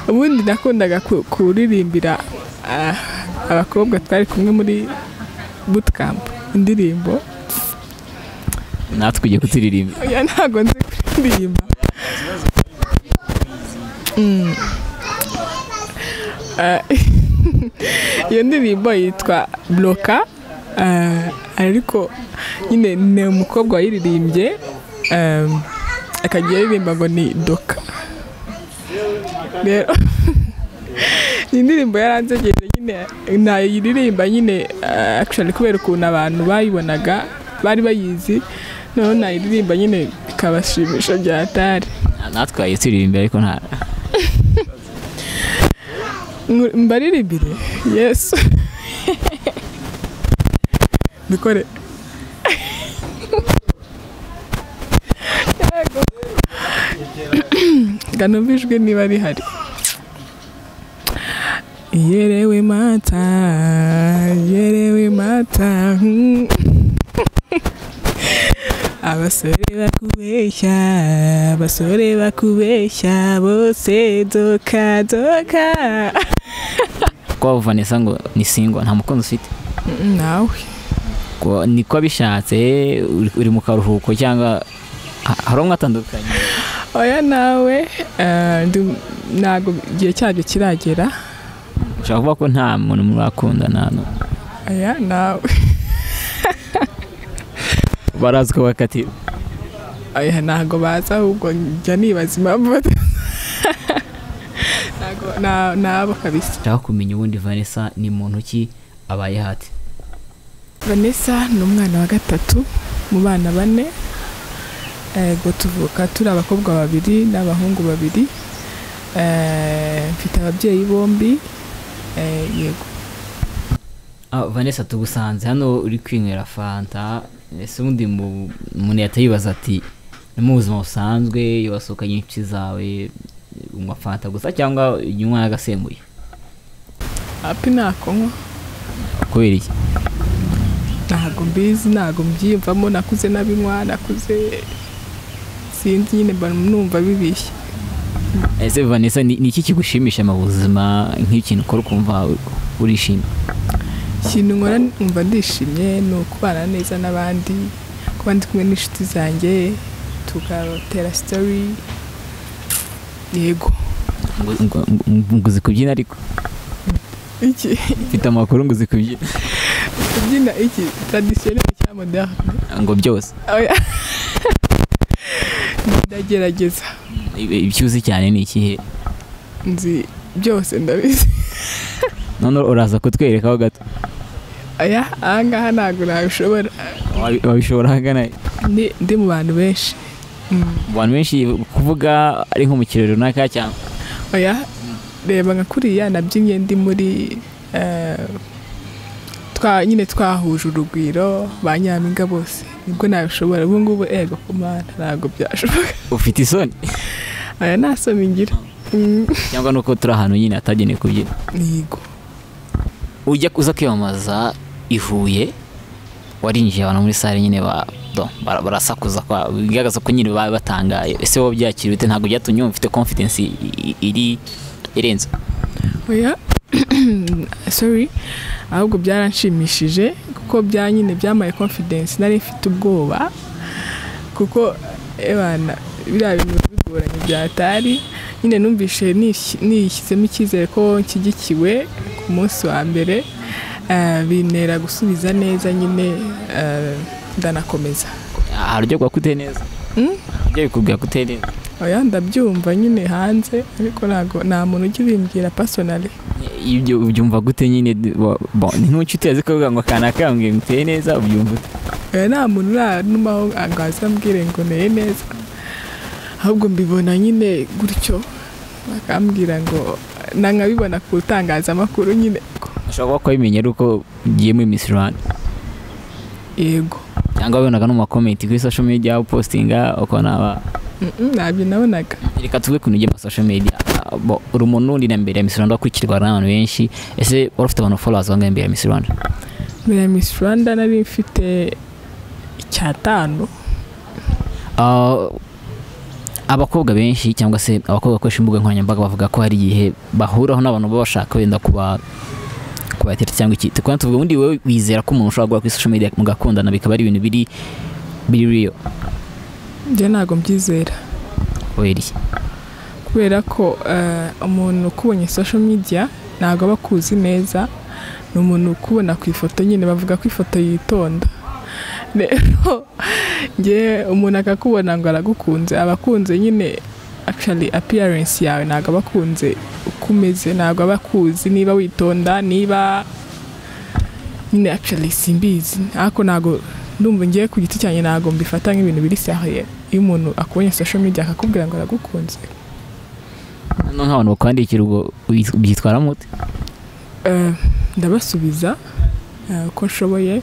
ubundi nakundaga kuririmbira abakobwa twari kumwe muri bootcamp indirimbo natwe ugiye kuturirimba oya ntago nzi kuririmba iyo ndirimbo yitwa bloka ariko nyine ni umukobwa wayiririmbye akagiye aririmba ngo ni doka rero ni indirimbo yaranzegeje nyine nayiririmba nyine actually kubera ukuntu abantu bayibonaga bari bayizi noneho nayiririmba nyine ikabashimisha byatari natwe ayituririmba ariko nta mbaririmbire yes bikore ganumvijwe niba rihari yerewe mata abasore bakubeshya bose doka kwa Vannesa ngo ni single nta mukunzi ufite nawe niko bishatse uri mu karuhuko cyangwa hari umwe atandukanye oya nawe ntago igihe cyabyo kiragera ushaka kuvuga ko nta muntu murakundana no oya nawe barazwa bakati oya ntago baza ahubwo njya nibaza impamvu nabo kabisa nshaka kumenya ubundi Vannesa ni muntu ki abaye hati Vannesa ni umwana wa gatatu mu bana bane ngo tuvuka turi abakobwa 2 n'abahungu 2 mfite ababyeyi bombi yego Vannesa tugusanze hano uri kwinywera fanta ese undi umuntu yatayibaza ati ni mu buzima busanzwe yabasuka nyinshi zawe unywa fanta gusa cyangwa unywa agasembuye api nakonwa kubera iki ntago mbizi ntago mbyiyumvamo nakuze nabinywa nakuze sinzi nyine numva bibishye ese Vannesa ni iki kigushimisha mu buzima nk'ikintu ukora ukumva urishimye ikintu nkora numva ndishimye ni ukubana neza n'abandi kuba ndi kumwe n'inshuti zanjye tugatera story yego nguzi kubyina ariko iki mfite amakuru nguzi kubyina iki traditionnel cyangwa moderne ngo byose ndagerageza ibyuzi cyane ni ikihe nzi byose ndabizi none uraza kutwerekaho gato aya ahangaha ntabwo nabishobora wabishobora hagana ndi mu bantu benshi abantu benshi kuvuga ari nko mu kirori runaka cyangwa oya reba nka kuriya nabyinnye ndi muri nyine twahuje urugwiro ba Nyampinga bose nibwo nabishobora ubu ngubu ego kumana ntabwo byashoboka ufite isoni aya nta soni ngira cyangwa nuko turi ahantu nyine atagenewe kubyina yego ujya kuza kwiyamamaza ihuye warinjiye abantu muri sare nyine barasakuza bigaragaza ko nyine batangaye ese wowe byakiriye ute ntabwo byatumye mfite confidence irenze oya sorry ahubwo byaranshimishije kuko nyine byamaye confidence nari mfite ubwoba kuko ebana biriya bintu bigoranye byatari nyine numvishe nishyizemo icyizere ko nshyigikiwe ku munsi wa mbere bintera gusubiza neza nyine ndanakomeza haryo kwa kute neza byo bikubwira kute neza oya ndabyumva nyine hanze ariko nta muntu ugibimbwira personally ibyo ubyumva gute nyine ni ntuci uteze ko ngo kana kambwiye nguteye neza ubyumva oya nta muntu numaho angaza mbwire ngo neye neza ahubwo mbibona nyine gutyo bakambwira ngo nkabibona ku itangazamakuru nyine ashobora kuba bimenye ari uko ugiye muri Miss Rwanda yego cyangwa wabonaga no mu comment kuri social media upostinga uko naba nabyo nabonaga reka tuve ku nige mu social media uri umuntu undi na mbere ya Miss Rwanda akurikirwa n'abantu benshi ese wari ufite abantu followers bangahe mbere ya Miss Rwanda mbere ya Miss Rwanda nari mfite 5 abakobwa benshi cyangwa se abakobwa bakoresha imbuga nkoranyambaga bavuga ko hari igihe bahuraho n'abantu baba bashaka wenda kubatera cyangwa iki tukaba tuvuga ubundi wowe wizera ko umuntu ushobora guhura kuri social media mugakundana bikaba ari ibintu biri real? Njye ntabwo mbyizera. Kubera ko umuntu ukubonye social media ntabwo aba akuzi neza, ni umuntu ukubona ku ifoto nyine bavuga ko ifoto yitonda. Rero njye umuntu akakubona ngo aragukunze, abakunze nyine actually appearance yawe, ntabwo abakunze ukumeze, ntabwo abakuzi niba witonda, niba nyine actually simbizi. Ariko ntabwo ndumva ngiye ku giti cyanjye ntabwo mbifata nk'ibintu biri sérieux iyo umuntu akubonye social media akakubwira ngo aragukunze. No nk'abantu bakwandikira ubwo byitwara mute? Ndabasubiza uko nshoboye,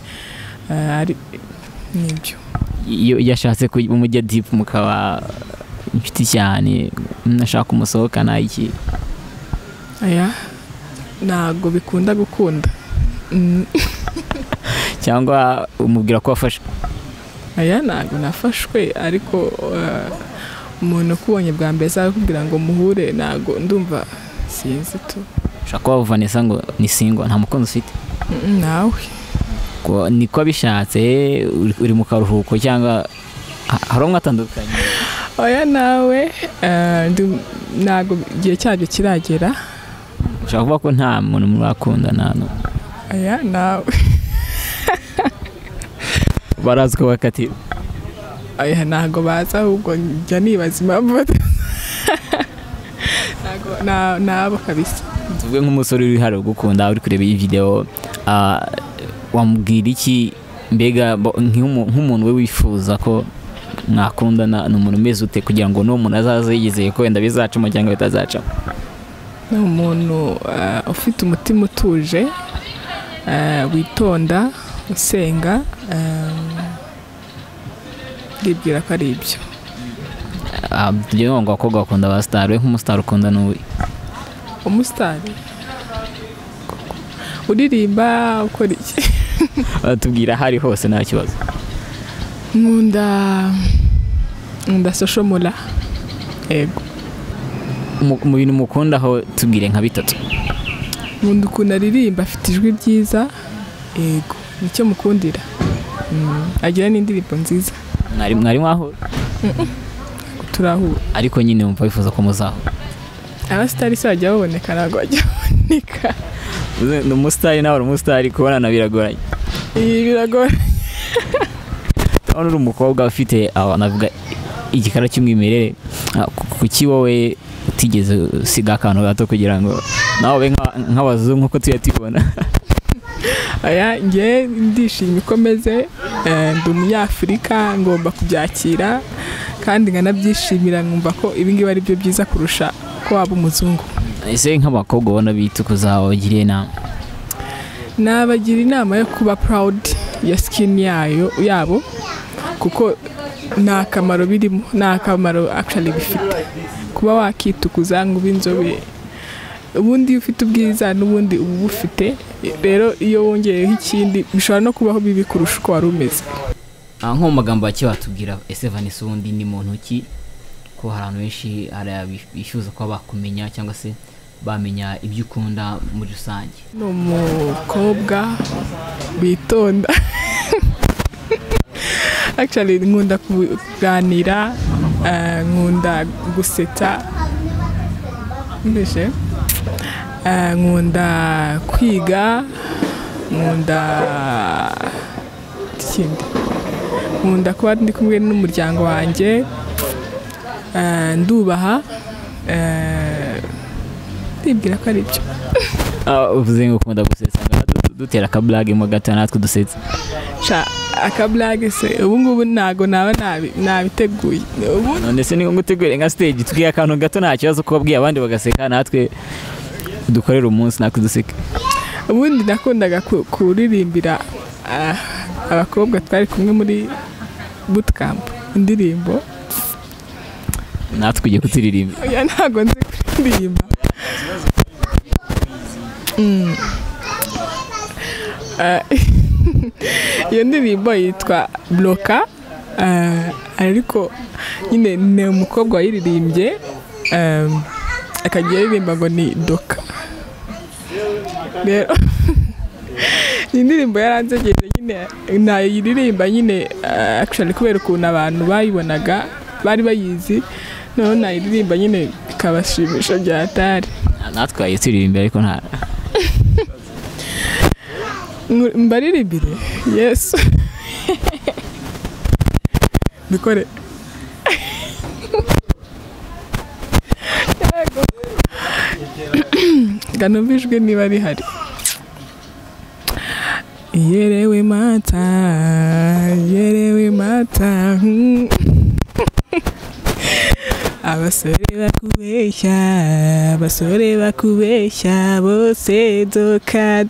ari nibyo. Iyo yashatse kumujya deep mukaba inshuti cyane nashaka umusohokana iki? Aya ntabwo bikunda gukunda. Cyangwa umubwira ko wafashwe? Aya ntabwo nafashwe, ariko umuntu ukubonye bwa mbere akakubwira ngo muhure, ntabwo ndumva sinzi tu. Ushaka kuba Vannesa ngo ni single, nta mukunzi ufite? Nawe niko bishatse uri mu karuhuko cyangwa hari umwe atandukanye? Oya nawe ntabwo igihe cyabyo kiragera. Ushaka kuvuga ko nta muntu murakundana? Oya nawe barazwi bakatira? Oya ntabwo baza, ahubwo njya nibaza impamvu nabo kabisa. Tuvuge nk'umusore uri hari gukunda uri kureba iyi video, wamubwira iki mbega nk'umuntu we wifuza ko mwakundana? Ni umuntu umeze ute kugira ngo n'uwo muntu azaze yizeye ko wenda bizacamo cyangwa bitazacamo? Ni umuntu ufite umutima utuje, witonda, usenga, ndibwira ko ari ibyo. Tugiye ngo abakobwa bakunda ba star, we nk'umustar ukunda n'uwe? Umusitari uririmba ukora iki? Tubwira hari hose nta kibazo. Nkunda social media. Yego. Mu bintu mukundaho tubwire nka bitatu. Nkunda ukuntu aririmba, afite ijwi ryiza. Yego, nicyo mukundira. Agira n'indirimbo nziza. Mwari mwahura? Turahura. Ariko nyine wumva wifuza ko muzahura? Abasitari se bajya baboneka, ntabwo bajya baboneka. Ni umusitari nawe uri umusitari, kubonana biragoranye? Biragoranye. Urabona uri umukobwa ufite navuga igikara cy'umwimerere, kuki wowe utigeze usiga akantu gato kugira ngo nawe nk'abazungu nk'uko tujya tubibona? Aya njye ndishimye ukomeze, ndi umunyafurika, ngomba kubyakira kandi nkanabyishimira, nkumva ko ibi ngibi ari byo byiza kurusha ko waba umuzungu. Ese nk'abakobwa ubona bitukuza wagiriye inama? Nabagira inama yo kuba proud ya skin yabo, kuko nta kamaro birimo, nta kamaro actually bifite kuba wakitukuza ngo ube inzobe. Ubundi ufite ubwiza n'ubundi ubu bufite, rero iyo wongeyeho ikindi bishobora no kubaho bibi kurusha uko wari umeze. Nko mu magambo bake watubwira, ese Vannesa ubundi ni muntu ki? Ko hari abantu benshi bifuza kuba bakumenya cyangwa se bamenya ibyo ukunda muri rusange. Ni umukobwa witonda. Actually nkunda kuganira, nkunda gusetsa, mbese nkunda kwiga, nkunda kuba ndi kumwe n'umuryango wanjye, ndubaha, ndibwira ko ari byo. Uvuze ngo ukunda gusetsa, dutera akablage mo gato natwe dusetsa. Akablage se ubu ngubu ntago nabiteguye. None se niyo ngutegure nka stage twiye akantu gato nta kibazo ko babwiye abandi bagaseka, natwe dukorera umunsi natwe duseka. Ubundi nakundaga kuririmbira abakobwa twari kumwe muri bootcamp indirimbo. Natwe ugiye kutiririmba? Oya ntago nzi kuririmba. Iyo ndirimbo yitwa Bloka, ariko nyine ni umukobwa wayiririmbye akagiye aririmba ngo ni doka rero ni indirimbo yaransekeje nyine nayiririmba nyine actually kubera ukuntu abantu bayibonaga bari bayizi noneho nayiririmba nyine ikabashimisha byatari natwe ayituririmba ariko nta mbaririmbire yes bikore ganumvijwe niba rihari yerewe mata abasore bakubeshya bose doka